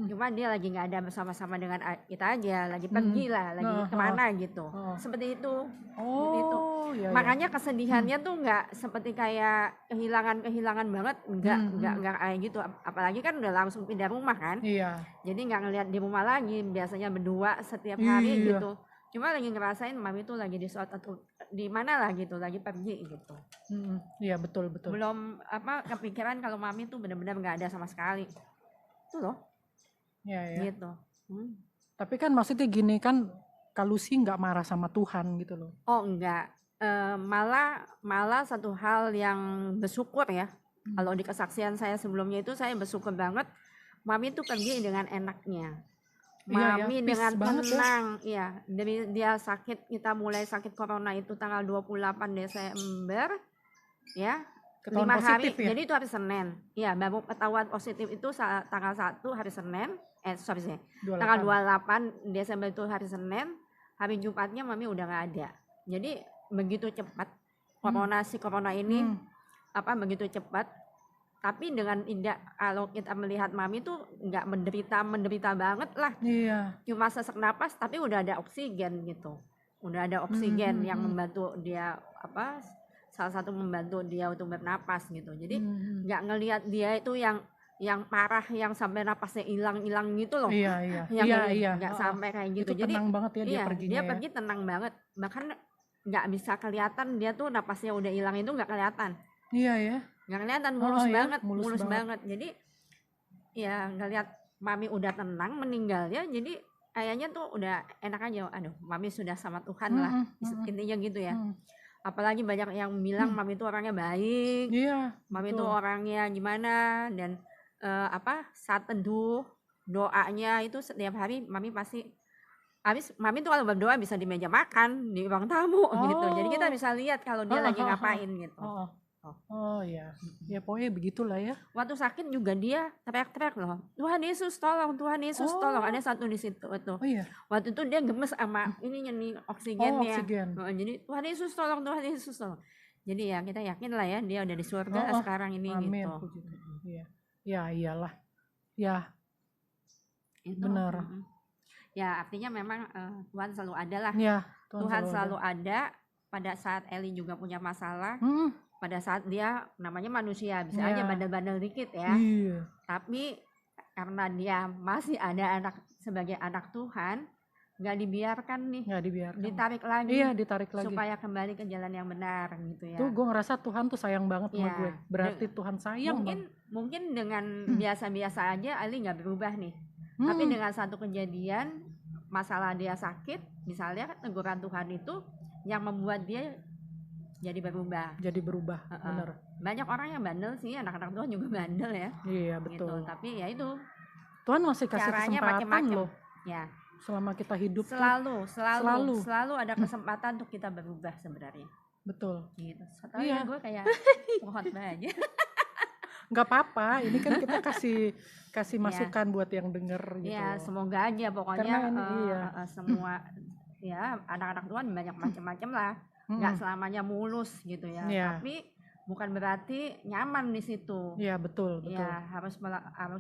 Cuma dia lagi nggak ada bersama-sama dengan kita aja, lagi pergi lah, lagi kemana gitu. Seperti itu. Iya, makanya kesedihannya tuh nggak seperti kayak kehilangan banget, nggak kayak gitu. Apalagi kan udah langsung pindah rumah kan. Iya. Jadi nggak ngelihat di rumah lagi, biasanya berdua setiap hari gitu. Cuma lagi ngerasain Mami tuh lagi di suatu di mana lah gitu, lagi pergi gitu. Iya betul. Belum kepikiran kalau Mami tuh benar-benar nggak ada sama sekali. Itu loh. Iya. Gitu. Tapi kan maksudnya gini kan, Kalusi nggak marah sama Tuhan gitu loh. Oh enggak. Malah satu hal yang bersyukur ya. Kalau di kesaksian saya sebelumnya itu saya bersyukur banget. Mami tuh pergi dengan enaknya. Mami dengan tenang. Iya, dari dia sakit, kita mulai sakit corona itu tanggal 28 Desember ya. 5 hari, ya? Jadi itu hari Senin. Iya, baru ketahuan positif itu tanggal 1 hari Senin. Tanggal 28 Desember itu hari Senin. Hari Jumatnya Mami udah nggak ada. Jadi begitu cepat corona ini begitu cepat. Tapi dengan indah kalau kita melihat Mami tuh nggak menderita banget lah. Iya. Cuma sesak napas tapi udah ada oksigen gitu. Udah ada oksigen yang membantu dia salah satu membantu dia untuk bernapas gitu. Jadi nggak ngelihat dia itu yang parah yang sampai napasnya hilang gitu loh. Iya. Nggak sampai kayak gitu. Itu tenang banget ya dia perginya. Dia pergi tenang banget. Bahkan nggak bisa kelihatan dia tuh napasnya udah hilang itu nggak kelihatan. Iya ya. Nggak kelihatan, mulus banget. Jadi ya ngelihat Mami udah tenang meninggalnya, jadi kayaknya tuh udah enak aja. Aduh, Mami sudah sama Tuhan lah, intinya gitu ya. Apalagi banyak yang bilang Mami tuh orangnya baik. Iya. Mami tuh orangnya gimana, dan saat teduh doanya itu setiap hari Mami pasti Mami tuh kalau berdoa bisa di meja makan, di ruang tamu gitu. Jadi kita bisa lihat kalau dia lagi ngapain gitu. Iya. Ya pokoknya begitulah ya. Waktu sakit juga dia teriak-teriak loh. Tuhan Yesus tolong, Tuhan Yesus tolong. Ada satu di situ tuh. Oh iya. Waktu itu dia gemes sama ininya nih oksigennya. Oksigen. Jadi Tuhan Yesus tolong, Tuhan Yesus tolong. Jadi ya kita yakin lah ya dia udah di surga sekarang ini. Amin. Gitu. Iya. Ya iyalah. Ya. Itu, benar. Ya artinya memang Tuhan selalu ada lah. Ya, Tuhan selalu ada. Pada saat Eli juga punya masalah, pada saat dia namanya manusia bisa aja bandel-bandel dikit ya. Iya. Tapi karena dia masih ada sebagai anak Tuhan, nggak dibiarkan nih. Nggak dibiarkan. Ditarik lagi. Iya, ditarik lagi. Supaya kembali ke jalan yang benar gitu ya. Tuh gue ngerasa Tuhan tuh sayang banget sama gue. Berarti Tuhan sayang. Mungkin dengan biasa-biasa aja Ali nggak berubah nih. Tapi dengan satu kejadian masalah dia sakit, misalnya teguran Tuhan itu yang membuat dia jadi berubah. Bener. Banyak orang yang bandel sih, anak-anak Tuhan juga bandel ya. Iya betul. Gitu. Tapi ya itu. Tuhan masih kasih caranya kesempatan macam-macam. loh. Ya. selama kita hidup tuh selalu ada kesempatan untuk kita berubah sebenarnya. betul Gitu. Soalnya gue kayak pengkhotbah aja. Nggak apa-apa, ini kan kita kasih masukan buat yang denger gitu. Ya semoga aja pokoknya karena semua ya anak-anak Tuhan banyak macam-macam lah, nggak selamanya mulus gitu ya. Tapi bukan berarti nyaman di situ. Iya betul. Ya harus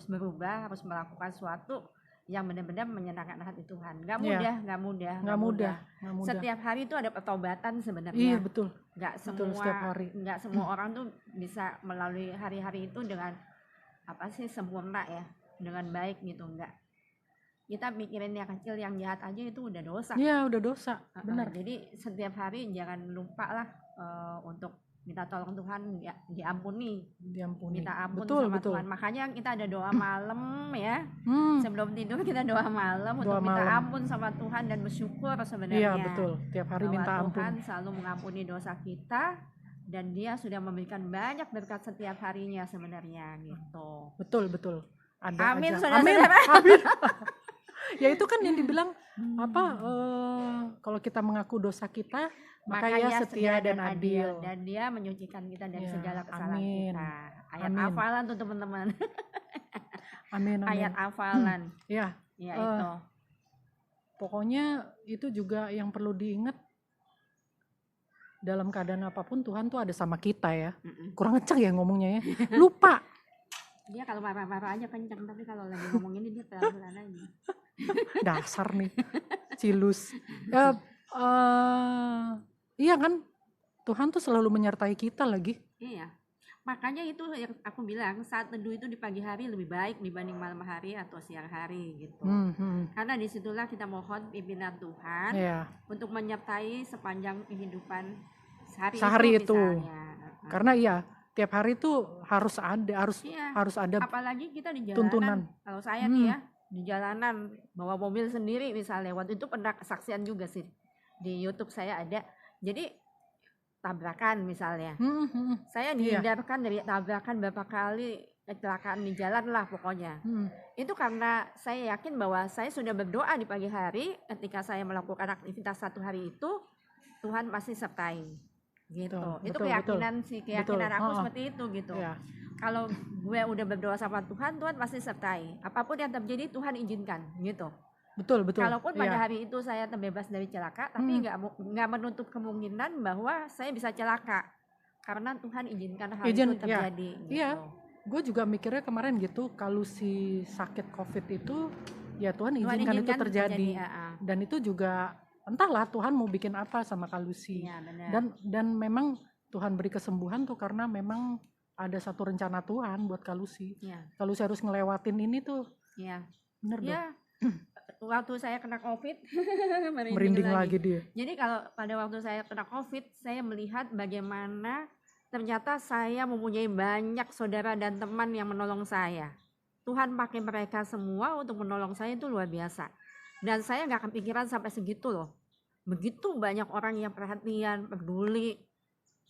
berubah, harus melakukan sesuatu yang benar-benar menyenangkan hati Tuhan. Nggak mudah. Setiap hari itu ada pertobatan sebenarnya. Iya betul. Nggak semua orang tuh bisa melalui hari-hari itu dengan sempurna ya, dengan baik gitu. Enggak. Kita pikirin yang kecil, yang jahat aja itu udah dosa. Iya udah dosa. Benar. Jadi setiap hari jangan lupa lah untuk minta tolong Tuhan, ya diampuni. Minta ampun sama Tuhan. Makanya kita ada doa malam ya. Sebelum tidur kita doa malam untuk minta ampun sama Tuhan dan bersyukur sebenarnya. Iya betul. Tiap hari minta ampun. Tuhan selalu mengampuni dosa kita dan Dia sudah memberikan banyak berkat setiap harinya sebenarnya gitu. Betul. Amin, saudara-saudara. Amin. Ya itu kan yang dibilang kalau kita mengaku dosa kita maka Ia setia dan adil, dan Dia menyucikan kita dari segala kesalahan kita. Ayat hafalan tuh teman-teman. Amin. Ayat hafalan. Ya itu. Pokoknya itu juga yang perlu diingat, dalam keadaan apapun Tuhan tuh ada sama kita ya. Kurang kencang ya ngomongnya ya. Lupa. Dia kalau marah-marah aja kencang, tapi kalau lagi ngomongin dia pelan-pelan aja. Dasar nih Cilus. Iya kan, Tuhan tuh selalu menyertai kita lagi. Iya, makanya itu yang aku bilang, saat teduh itu di pagi hari lebih baik dibanding malam hari atau siang hari gitu. Karena disitulah kita mohon pimpinan Tuhan untuk menyertai sepanjang kehidupan sehari itu. Karena tiap hari tuh harus ada apalagi kita di jalanan. Tuntunan. Kalau saya nih ya di jalanan bawa mobil sendiri misalnya, waktu itu pernah kesaksian juga sih di YouTube saya ada. Jadi tabrakan misalnya, saya dihindarkan dari tabrakan beberapa kali, kecelakaan di jalan lah pokoknya. Itu karena saya yakin bahwa saya sudah berdoa di pagi hari ketika saya melakukan aktivitas satu hari itu, Tuhan pasti sertai gitu. Itu keyakinan aku seperti itu gitu. Kalau gue udah berdoa sama Tuhan, Tuhan pasti sertai. Apapun yang terjadi Tuhan izinkan gitu. Betul. Kalaupun pada hari itu saya terbebas dari celaka, tapi nggak menutup kemungkinan bahwa saya bisa celaka karena Tuhan izinkan hal itu terjadi. Iya, gue juga mikirnya kemarin gitu, kalau si sakit COVID itu ya Tuhan izinkan itu terjadi. Dan itu juga entahlah Tuhan mau bikin apa sama Kalusi. Dan memang Tuhan beri kesembuhan tuh karena memang ada satu rencana Tuhan buat Kalusi. Kalusi harus ngelewatin ini tuh. Bener dong. Waktu saya kena COVID merinding lagi dia. Jadi kalau pada waktu saya kena COVID, saya melihat bagaimana ternyata saya mempunyai banyak saudara dan teman yang menolong saya. Tuhan pakai mereka semua untuk menolong saya, itu luar biasa. Dan saya nggak kepikiran sampai segitu loh. Begitu banyak orang yang perhatian, peduli,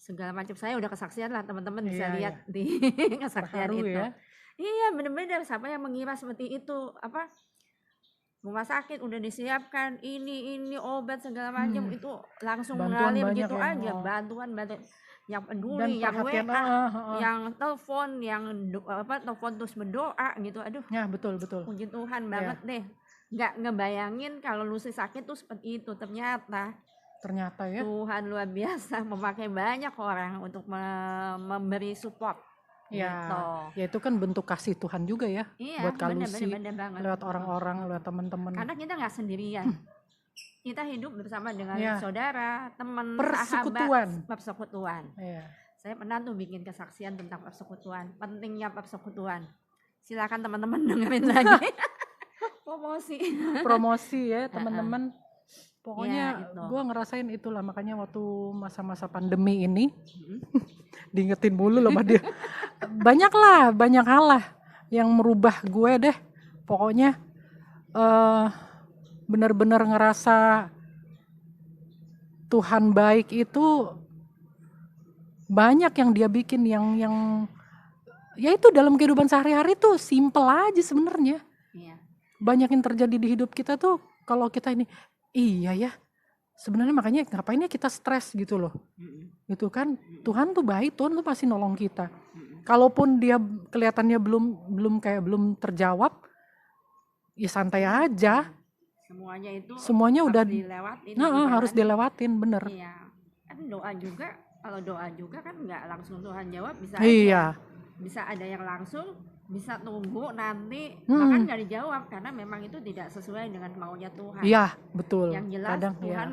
segala macam. Saya udah kesaksian lah, teman-teman bisa lihat di kesaksian itu. Iya benar-benar, siapa yang mengira seperti itu, rumah sakit udah disiapkan ini obat segala macam, itu langsung mengalir gitu aja. Bantuan yang peduli, yang WA, yang telepon, yang telepon terus berdoa gitu. Aduh ya betul puji Tuhan banget deh. Nggak ngebayangin kalau Lucy sakit tuh seperti itu. Ternyata ya Tuhan luar biasa memakai banyak orang untuk memberi support. Ya itu kan bentuk kasih Tuhan juga ya, buat Kalusi, lewat orang-orang, lewat teman-teman. Karena kita nggak sendirian, kita hidup bersama dengan saudara, teman, persekutuan. Saya pernah tuh bikin kesaksian tentang persekutuan, pentingnya persekutuan. Silakan teman-teman dengerin lagi. Promosi ya teman-teman. Pokoknya gue ngerasain itulah, makanya waktu masa-masa pandemi ini diingetin mulu loh sama dia. Banyak hal lah yang merubah gue deh. Pokoknya benar-benar ngerasa Tuhan baik itu banyak yang dia bikin yang ya itu dalam kehidupan sehari-hari tuh simple aja sebenarnya. Banyak yang terjadi di hidup kita tuh kalau kita ini iya ya. Sebenarnya makanya ngapain ya kita stres gitu loh. Itu kan Tuhan tuh baik, Tuhan tuh pasti nolong kita. Kalaupun dia kelihatannya belum terjawab, ya santai aja. Semuanya udah dilewatin. harus dilewatin, bener. Iya. Kan kalau doa juga kan nggak langsung Tuhan jawab, bisa Iya. aja. Bisa ada yang langsung, bisa tunggu nanti, bahkan nggak dijawab karena memang itu tidak sesuai dengan maunya Tuhan. Iya, betul. Yang jelas Kadang, Tuhan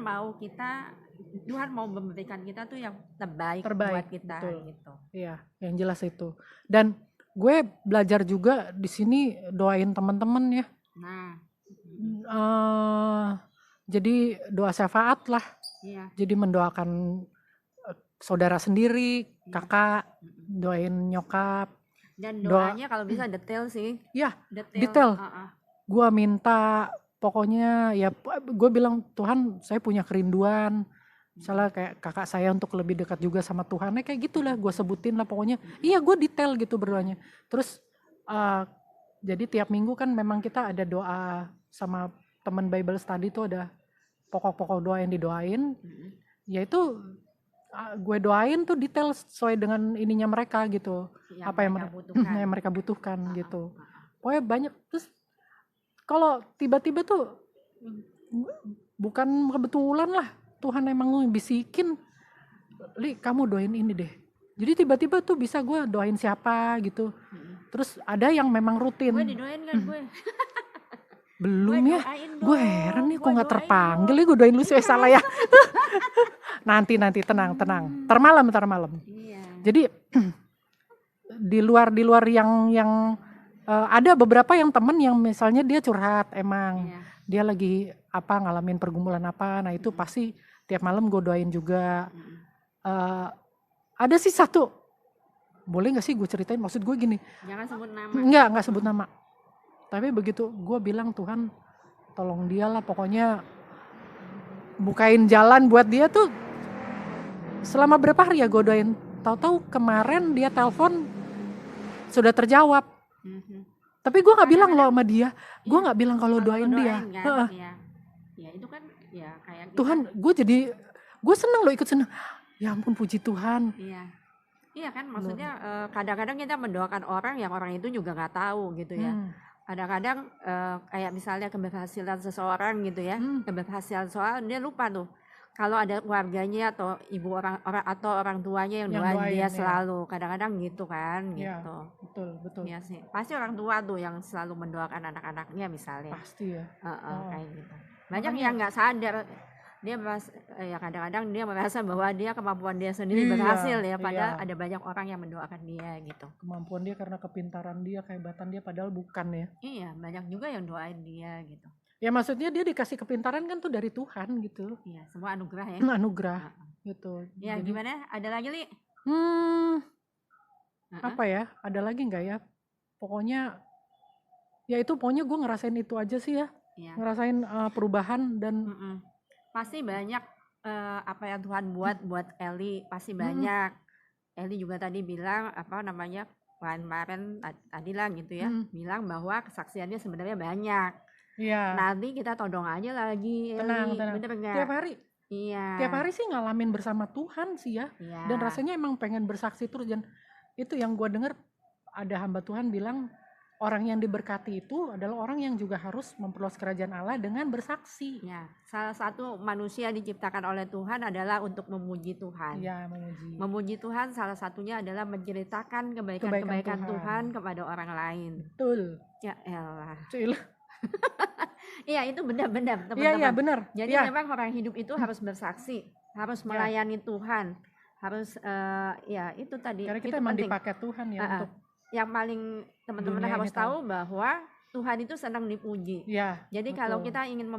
mau memberikan kita tuh yang terbaik buat kita, betul. gitu. Iya, yang jelas itu. Dan gue belajar juga di sini doain teman-teman ya. Nah, jadi doa syafaat lah. iya. Jadi mendoakan saudara sendiri, kakak, doain nyokap. Dan doanya kalau bisa detail sih. Iya, detail. Gue minta pokoknya ya, gue bilang Tuhan saya punya kerinduan. Misalnya kayak kakak saya untuk lebih dekat juga sama Tuhan, kayak gitulah gue sebutin lah pokoknya. Iya, gue detail gitu berdoanya. Terus jadi tiap minggu kan memang kita ada doa sama teman Bible study tuh, ada pokok-pokok doa yang didoain. Yaitu gue doain tuh detail sesuai dengan ininya mereka gitu, apa yang mereka butuhkan gitu. Pokoknya banyak. Terus kalau tiba-tiba tuh bukan kebetulan lah, Tuhan emang bisikin, Li kamu doain ini deh. Jadi tiba-tiba tuh bisa gue doain siapa gitu. Terus ada yang memang rutin. Gue didoain kan gue? Belum ya. Gue heran nih kok gak terpanggil ya, gue doain lu sih salah ya. Nanti tenang. Ntar malam. Iya. Jadi di luar yang ada beberapa yang temen yang misalnya dia curhat emang. Iya. Dia lagi ngalamin pergumulan apa. Nah itu pasti tiap malam gue doain juga. Ada sih satu, boleh gak sih gue ceritain? Maksud gue gini, jangan sebut nama. Enggak sebut nama. Tapi begitu gue bilang, Tuhan tolong dia lah, pokoknya bukain jalan buat dia tuh. Selama berapa hari ya gue doain, tahu-tahu kemarin dia telepon sudah terjawab. Tapi gue gak bilang loh sama dia, gue gak bilang kalau doain dia kan? Ya itu kan ya kayak Tuhan, gue seneng loh, ikut seneng. Ya ampun, puji Tuhan. Iya kan, maksudnya kadang-kadang kita mendoakan orang yang orang itu juga nggak tahu gitu ya. Kadang-kadang kayak misalnya keberhasilan seseorang gitu ya, keberhasilan seseorang, dia lupa tuh kalau ada keluarganya atau ibu orang atau orang tuanya yang doain dia selalu. Kadang-kadang gitu kan, gitu. Betul. Iya sih, pasti orang tua tuh yang selalu mendoakan anak-anaknya misalnya. Pasti ya. Kayak gitu. Banyak yang nggak sadar. Dia kadang-kadang dia merasa bahwa dia kemampuan dia sendiri berhasil ya, padahal ada banyak orang yang mendoakan dia gitu. Kemampuan dia karena kepintaran dia, kehebatan dia, padahal bukan ya. Iya, banyak juga yang doain dia gitu. Ya maksudnya dia dikasih kepintaran kan tuh dari Tuhan gitu. Iya, semua anugerah ya. Anugerah gitu. Ya jadi, gimana? Ada lagi Li? Apa ya? Ada lagi nggak ya? Pokoknya gue ngerasain itu aja sih ya. Ngerasain perubahan dan pasti banyak apa yang Tuhan buat Eli, pasti banyak. Eli juga tadi bilang kemarin tadi lah gitu ya, bilang bahwa kesaksiannya sebenarnya banyak. Iya. Nanti kita todong aja lagi. Tenang. Bener nggak? Tiap hari. Iya. Tiap hari sih ngalamin bersama Tuhan sih ya. Dan rasanya emang pengen bersaksi terus. Dan itu yang gue dengar, ada hamba Tuhan bilang, orang yang diberkati itu adalah orang yang juga harus memperluas kerajaan Allah dengan bersaksi. Ya, salah satu manusia diciptakan oleh Tuhan adalah untuk memuji Tuhan. Ya, memuji Tuhan salah satunya adalah menceritakan kebaikan Tuhan kepada orang lain. Betul. Ya elah. Iya, itu benar-benar teman-teman. Iya, benar. Jadi memang orang hidup itu harus bersaksi, harus melayani Tuhan, harus itu tadi. Karena kita itu memang penting. dipakai Tuhan ya untuk yang paling teman-teman harus tahu bahwa Tuhan itu senang dipuji. Ya, jadi betul. Kalau kita ingin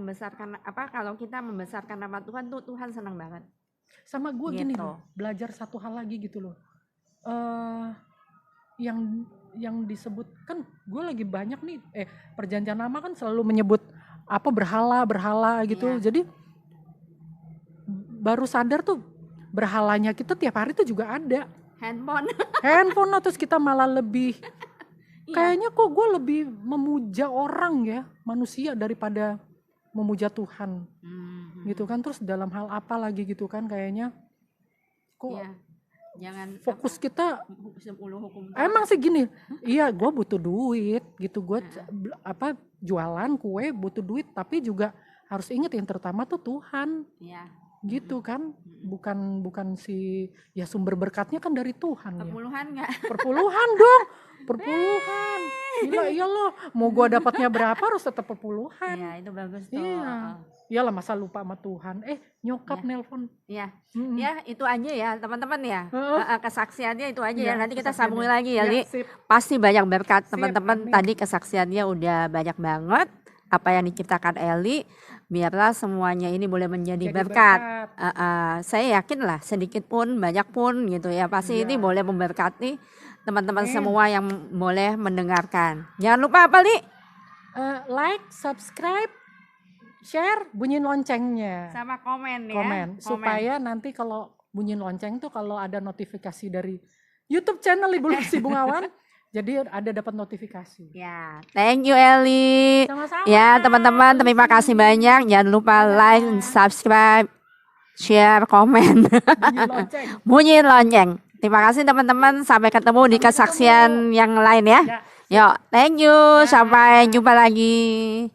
kalau kita membesarkan nama Tuhan tuh Tuhan senang banget. Sama gue gitu. Gini loh, belajar satu hal lagi gitu loh. Yang disebut kan gue lagi banyak nih perjanjian lama kan selalu menyebut berhala gitu. Iya. Jadi baru sadar tuh berhalanya kita tiap hari tuh juga ada. Handphone terus kita malah lebih kayaknya kok gue lebih memuja orang ya, manusia daripada memuja Tuhan gitu kan. Terus dalam hal apa lagi gitu kan, kayaknya kok ya, jangan fokus kita 10 hukum emang sih gini, iya gue butuh duit gitu, gue jualan kue butuh duit, tapi juga harus inget yang terutama tuh Tuhan ya. gitu kan, bukan si ya sumber berkatnya kan dari Tuhan ya. Perpuluhan nggak? Perpuluhan dong, perpuluhan. Gila, iya loh, mau gue dapatnya berapa harus tetap perpuluhan. Ya itu bagus tuh. Iya. Iyalah, masa lupa sama Tuhan. Nyokap nelpon. Iya. Ya itu aja ya teman-teman ya. Kesaksiannya itu aja ya. Nanti kita kesaksiannya. sambung lagi ya, Li. Sip. Pasti banyak berkat teman-teman. Amin. Tadi kesaksiannya udah banyak banget. Apa yang diciptakan Eli, biarlah semuanya ini boleh menjadi berkat. Saya yakin lah, sedikit pun banyak pun gitu ya, pasti ini boleh memberkati teman-teman semua yang boleh mendengarkan. Jangan lupa apa, Li? Like, subscribe, share, bunyiin loncengnya. Sama komen ya. Komen. Supaya nanti kalau bunyiin lonceng tuh kalau ada notifikasi dari YouTube channel Ibu Lupsi Bungawan, jadi ada dapat notifikasi. Ya, thank you Eli. Sama-sama. Ya teman-teman, terima kasih banyak. Jangan lupa like, subscribe, share, komen. Bunyiin lonceng. Terima kasih teman-teman. Sampai ketemu di kesaksian yang lain ya. Yuk, thank you. Sampai jumpa lagi.